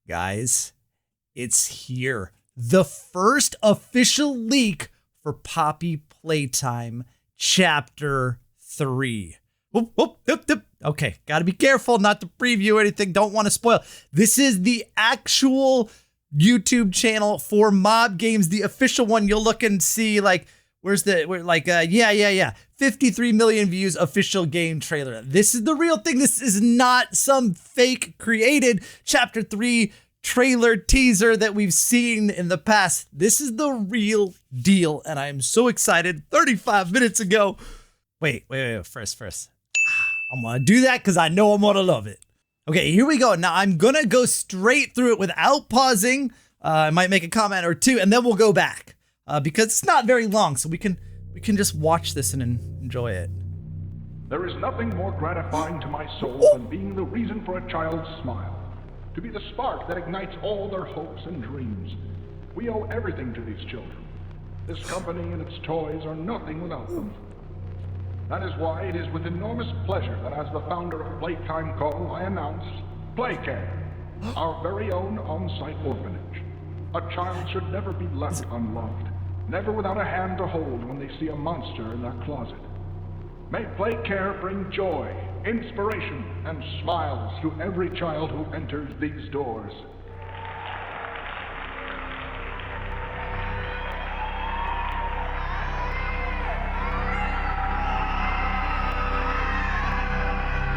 Guys, it's here. The first official leak for Poppy Playtime Chapter 3. Whoop, whoop, whoop, whoop. Okay, gotta be careful not to preview anything. Don't want to spoil. This is the actual YouTube channel for Mob Games, the official one. You'll look and see like, where's the, 53 million views, official game trailer. This is the real thing. This is not some fake created Chapter 3 trailer teaser that we've seen in the past. This is the real deal, and I am so excited. 35 minutes ago. Wait. First. I'm gonna do that because I know I'm gonna love it. Okay, here we go. Now I'm gonna go straight through it without pausing. I might make a comment or two, and then we'll go back because it's not very long, so we can just watch this and enjoy it. There is nothing more gratifying to my soul than being the reason for a child's smile, to be the spark that ignites all their hopes and dreams. We owe everything to these children. This company and its toys are nothing without them. That is why it is with enormous pleasure that as the founder of Playtime Co., I announce Playcare, our very own on-site orphanage. A child should never be left unloved, never without a hand to hold when they see a monster in their closet. May Playcare bring joy, inspiration, and smiles to every child who enters these doors.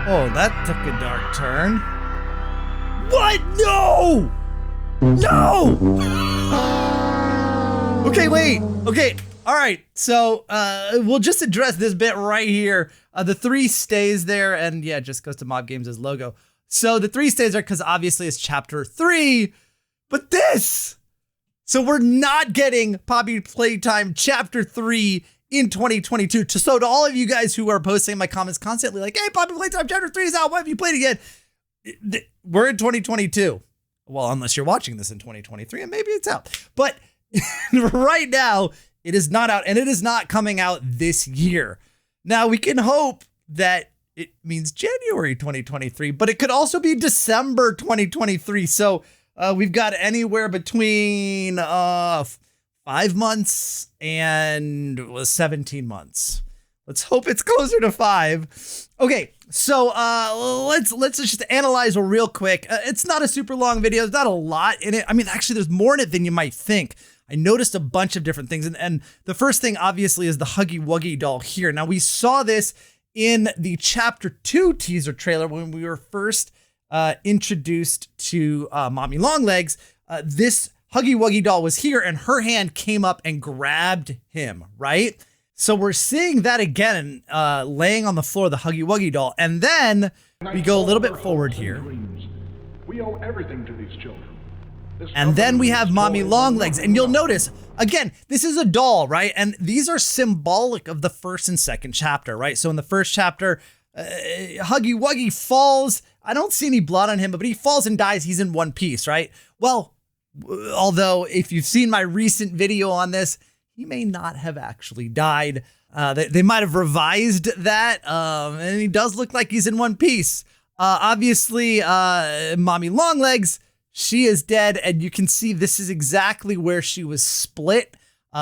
Oh, that took a dark turn. What? No! No! Okay, wait. Okay, all right. So we'll just address this bit right here. The 3 stays there, and yeah, it just goes to Mob Games' logo. So the 3 stays there because obviously it's Chapter 3, but this. So we're not getting Poppy Playtime Chapter 3 in 2022. So to all of you guys who are posting in my comments constantly like, hey, Poppy Playtime Chapter 3 is out. Why have you played it yet? We're in 2022. Well, unless you're watching this in 2023 and maybe it's out. But right now, it is not out and it is not coming out this year. Now, we can hope that it means January 2023, but it could also be December 2023. So we've got anywhere between 5 months and 17 months. Let's hope it's closer to 5. Okay, so let's just analyze real quick. It's not a super long video. There's not a lot in it. I mean, actually, there's more in it than you might think. I noticed a bunch of different things. And the first thing, obviously, is the Huggy Wuggy doll here. Now, we saw this in the Chapter 2 teaser trailer when we were first introduced to Mommy Longlegs. This Huggy Wuggy doll was here and her hand came up and grabbed him, right? So we're seeing that again, laying on the floor, the Huggy Wuggy doll. And then we go a little bit forward here. We owe everything to these children. And then we have Mommy Longlegs. And you'll notice, again, this is a doll, right? And these are symbolic of the first and second chapter, right? So in the first chapter, Huggy Wuggy falls. I don't see any blood on him, but he falls and dies. He's in one piece, right? Well, although if you've seen my recent video on this, he may not have actually died. They might have revised that, and he does look like he's in one piece. Obviously, Mommy Longlegs, she is dead, and you can see this is exactly where she was split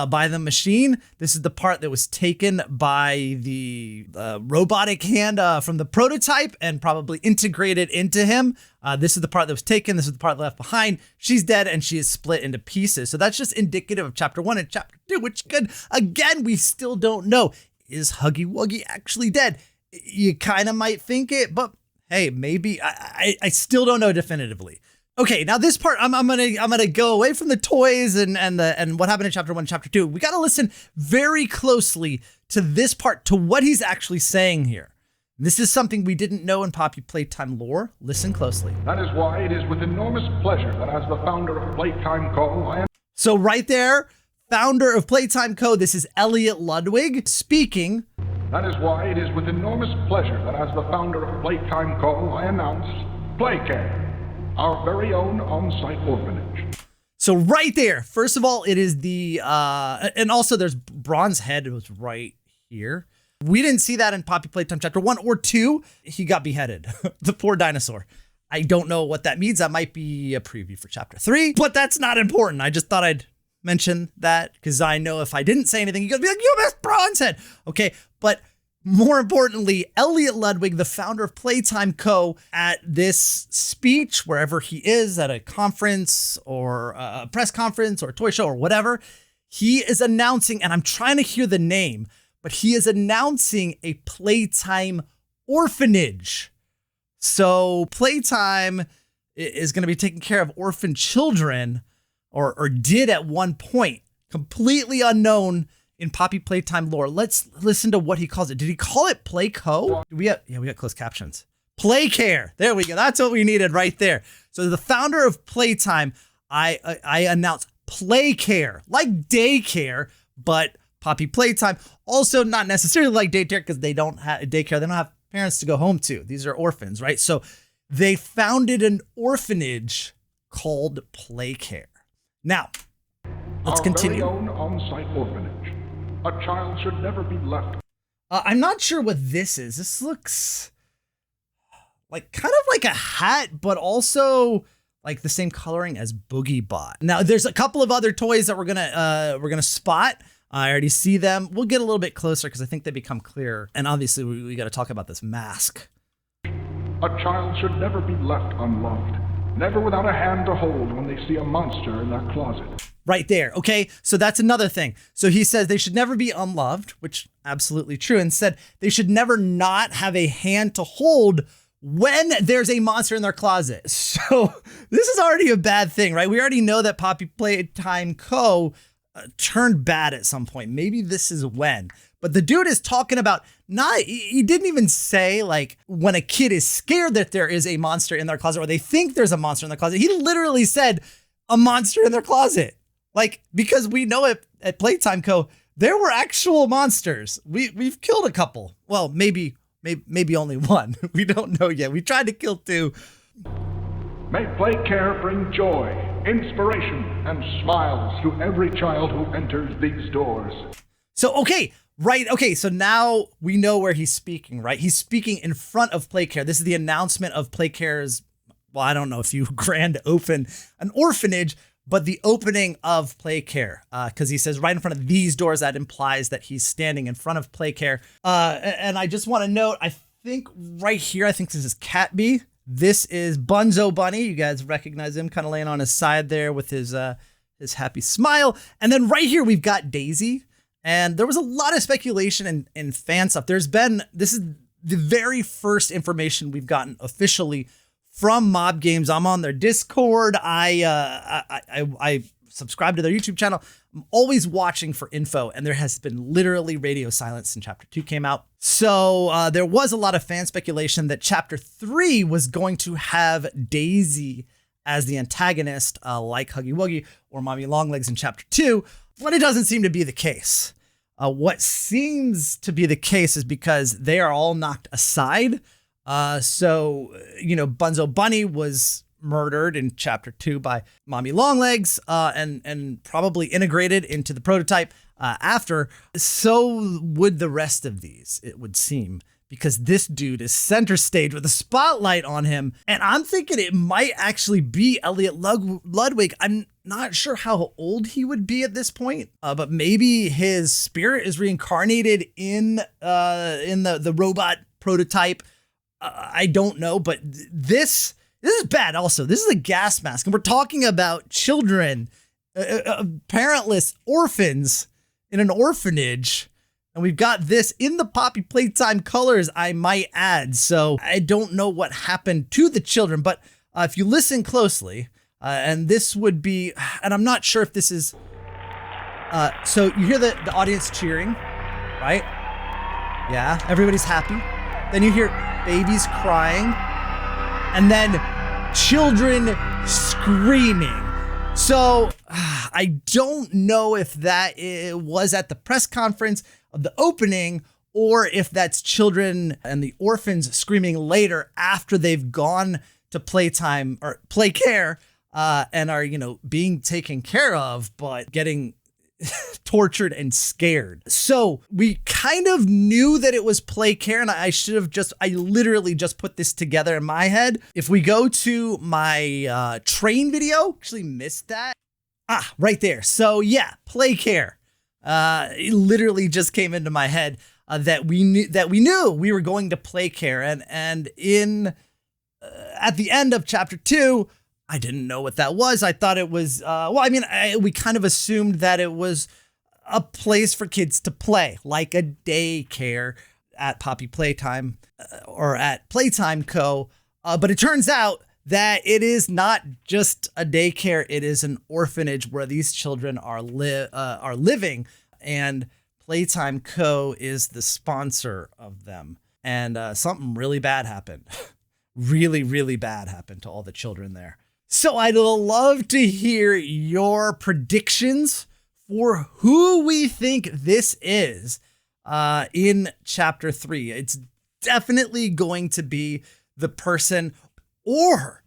by the machine. This is the part that was taken by the robotic hand from the prototype and probably integrated into him. This is the part that was taken. This is the part left behind. She's dead and she is split into pieces. So that's just indicative of Chapter 1 and Chapter 2, which could, again, we still don't know. Is Huggy Wuggy actually dead? You kind of might think it, but hey, maybe. I still don't know definitively. Okay, now this part, I'm gonna go away from the toys and what happened in Chapter 1 and Chapter 2. We gotta listen very closely to this part, to what he's actually saying here. This is something we didn't know in Poppy Playtime lore. Listen closely. That is why it is with enormous pleasure that as the founder of Playtime Co., I am... So right there, founder of Playtime Co., this is Elliot Ludwig speaking. That is why it is with enormous pleasure that as the founder of Playtime Co., I announce Playcare, our very own on-site orphanage. So right there, first of all, it is the, and also there's Bronze Head. It was right here. We didn't see that in Poppy Playtime Chapter 1 or 2. He got beheaded. The poor dinosaur. I don't know what that means. That might be a preview for chapter 3, but that's not important. I just thought I'd mention that because I know if I didn't say anything, you're going to be like, you missed Bronzehead. Okay, but more importantly, Elliot Ludwig, the founder of Playtime Co., at this speech, wherever he is, at a conference or a press conference or a toy show or whatever, he is announcing, and I'm trying to hear the name, but he is announcing a Playtime orphanage. So Playtime is going to be taking care of orphan children, or did at one point, completely unknown in Poppy Playtime lore. Let's listen to what he calls it. Did he call it Playco? We got closed captions. Playcare. There we go. That's what we needed right there. So the founder of Playtime, I announced Playcare, like daycare, but Poppy Playtime. Also not necessarily like daycare because they don't have daycare. They don't have parents to go home to. These are orphans, right? So they founded an orphanage called Playcare. Now, let's continue. Our very own on-site orphanage. A child should never be left. I'm not sure what this is. This looks like kind of like a hat, but also like the same coloring as Boogie Bot. Now, there's a couple of other toys that we're gonna spot. I already see them. We'll get a little bit closer because I think they become clearer. And obviously, we got to talk about this mask. A child should never be left unloved. Never without a hand to hold when they see a monster in their closet. Right there. Okay, so that's another thing. So he says they should never be unloved, which absolutely true. And said they should never not have a hand to hold when there's a monster in their closet. So this is already a bad thing, right? We already know that Poppy Playtime Co. Turned bad at some point. Maybe this is when. But the dude is talking about he didn't even say like when a kid is scared that there is a monster in their closet or they think there's a monster in their closet. He literally said a monster in their closet. Like, because we know at Playtime Co. there were actual monsters. We've killed a couple. Well, maybe only one. We don't know yet. We tried to kill 2. May Playcare bring joy, inspiration, and smiles to every child who enters these doors. So, okay, right. Okay, so now we know where he's speaking, right? He's speaking in front of Playcare. This is the announcement of Playcare's, well, I don't know if you grand open an orphanage, but the opening of Playcare, because he says right in front of these doors, that implies that he's standing in front of Playcare. And I just want to note, I think right here, I think this is Catbee. This is Bunzo Bunny. You guys recognize him, kind of laying on his side there with his happy smile. And then right here, we've got Daisy. And there was a lot of speculation and fan stuff. This is the very first information we've gotten officially from Mob Games. I'm on their Discord. I subscribe to their YouTube channel. I'm always watching for info, and there has been literally radio silence since Chapter 2 came out. So there was a lot of fan speculation that Chapter 3 was going to have Daisy as the antagonist, like Huggy Wuggy or Mommy Longlegs in Chapter 2, but it doesn't seem to be the case. What seems to be the case is because they are all knocked aside. So, Bunzo Bunny was murdered in Chapter 2 by Mommy Longlegs, and probably integrated into the prototype after. So would the rest of these, it would seem, because this dude is center stage with a spotlight on him. And I'm thinking it might actually be Elliot Ludwig. I'm not sure how old he would be at this point, but maybe his spirit is reincarnated in the robot prototype. I don't know, but this is bad also. This is a gas mask, and we're talking about children, parentless orphans in an orphanage, and we've got this in the Poppy Playtime colors, I might add. So I don't know what happened to the children, but if you listen closely, and this would be, and I'm not sure if this is, so you hear the audience cheering, right? Yeah, everybody's happy. Then you hear babies crying, and then children screaming. So I don't know if that was at the press conference of the opening, or if that's children and the orphans screaming later after they've gone to Playtime or Playcare and are, being taken care of, but getting tortured and scared. So we kind of knew that it was play care, and I literally just put this together in my head. If we go to my train video, actually missed that. Right there. So yeah, play care. It literally just came into my head that we knew we were going to play care, and in at the end of chapter 2, I didn't know what that was. I thought it was we kind of assumed that it was a place for kids to play, like a daycare at Poppy Playtime or at Playtime Co. But it turns out that it is not just a daycare, it is an orphanage where these children are living, and Playtime Co. is the sponsor of them. And something really bad happened. Really, really bad happened to all the children there. So I'd love to hear your predictions for who we think this is in chapter 3. It's definitely going to be the person. Or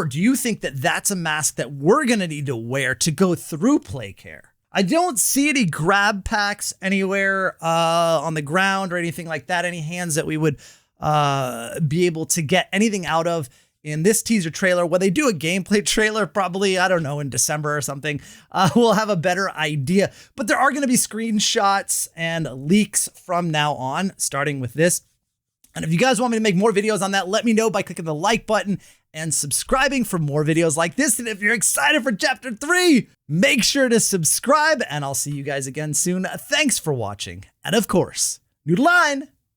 do you think that that's a mask that we're going to need to wear to go through play care? I don't see any grab packs anywhere on the ground or anything like that. Any hands that we would be able to get anything out of in this teaser trailer. When they do a gameplay trailer, probably, I don't know, in December or something, we'll have a better idea. But there are going to be screenshots and leaks from now on, starting with this. And if you guys want me to make more videos on that, let me know by clicking the like button and subscribing for more videos like this. And if you're excited for chapter 3, make sure to subscribe, and I'll see you guys again soon. Thanks for watching. And of course, Noodle line.